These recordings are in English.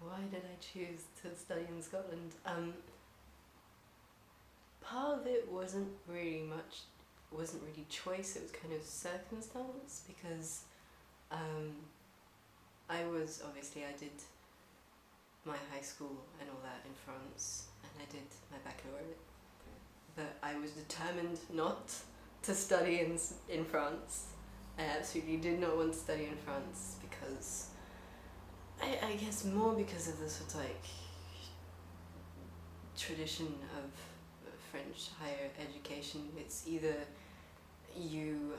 why did I choose to study in Scotland? Part of it wasn't really choice, it was kind of circumstance, because I did my high school and all that in France, and I did my baccalaureate, but I was determined not to study in France. I absolutely did not want to study in France because I guess more because of the sort of like tradition of French higher education. It's either you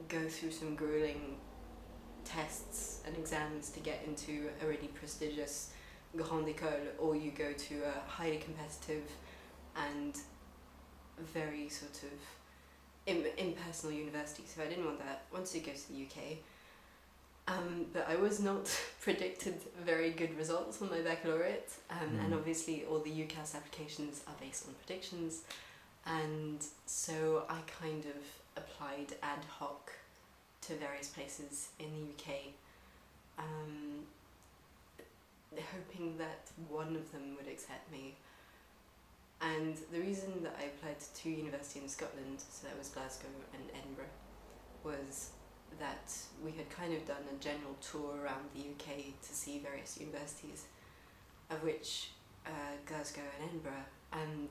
go through some grueling tests and exams to get into a really prestigious grande école, or you go to a highly competitive and very sort of impersonal university. So I didn't want that. I wanted to go to the UK. But I was not predicted very good results on my baccalaureate, and obviously all the UCAS applications are based on predictions, and so I kind of applied ad hoc to various places in the UK, hoping that one of them would accept me. And the reason that I applied to two universities in Scotland, so that was Glasgow and Edinburgh, was that we had kind of done a general tour around the UK to see various universities, of which Glasgow and Edinburgh, and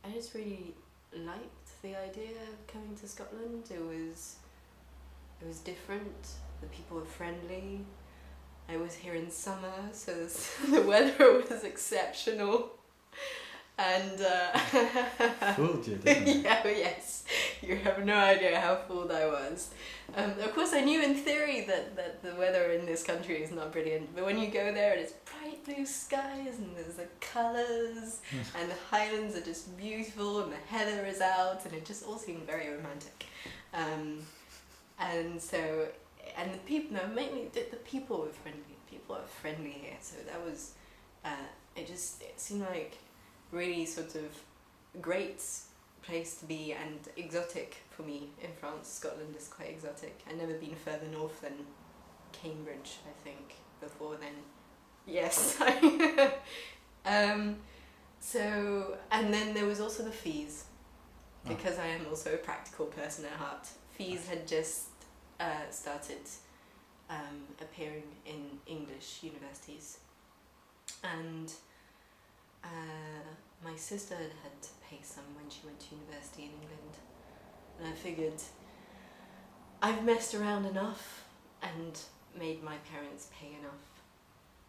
I just really liked the idea of coming to Scotland. It was different, the people were friendly, I was here in summer, so the weather was exceptional. And fooled you, didn't it? Yeah, yes, you have no idea how fooled I was. Of course, I knew in theory that the weather in this country is not brilliant, but when you go there and it's bright blue skies and there's the colours and the highlands are just beautiful and the heather is out and it just all seemed very romantic. And the people, no, mainly the people were friendly. People are friendly here, so that was, it seemed like really sort of great place to be, and exotic for me in France. Scotland is quite exotic. I'd never been further north than Cambridge, I think, before then. Yes. So, and then there was also the fees, because I am also a practical person at heart. Fees had just started appearing in English universities, and my sister had to pay some when she went to university in England, and I figured I've messed around enough and made my parents pay enough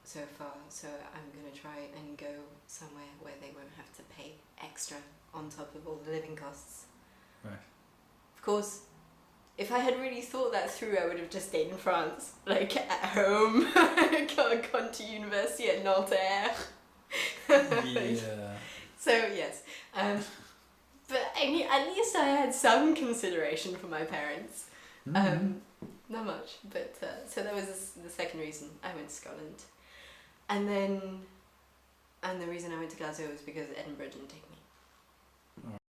so far, so I'm going to try and go somewhere where they won't have to pay extra on top of all the living costs. Right. Of course, if I had really thought that through, I would have just stayed in France, like at home, gone to university at Nanterre. Yeah. So yes, but at least I had some consideration for my parents. Not much, but so that was the second reason I went to Scotland, and the reason I went to Glasgow was because Edinburgh didn't take